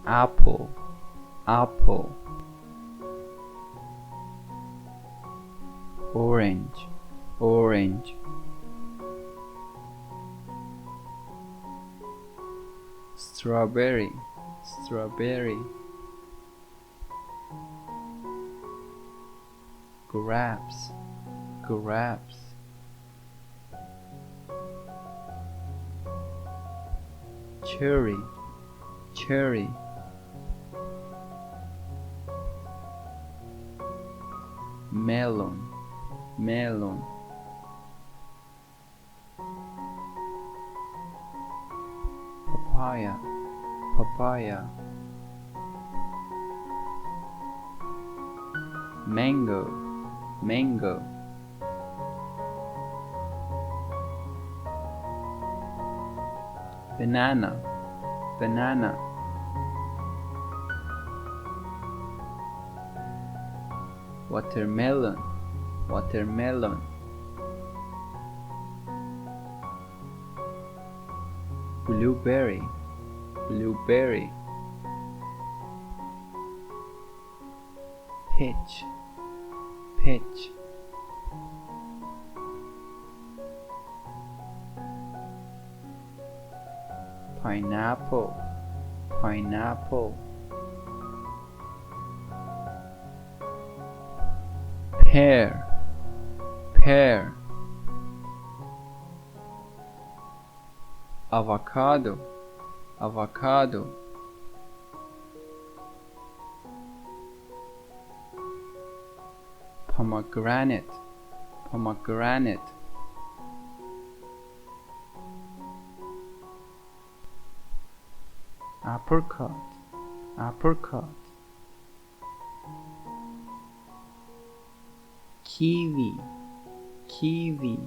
apple, apple. Orange, orange. Strawberry, strawberry. Grapes, grapes. Cherry, cherry. Melon, melon. Papaya, papaya. Mango, mango. Banana, banana. Watermelon, watermelon. Blueberry, blueberry. Peach, peach. Pineapple, pineapple. Pear, pear. Avocado, avocado. Pomegranate, pomegranate. Apricot, apricot. Kiwi, kiwi.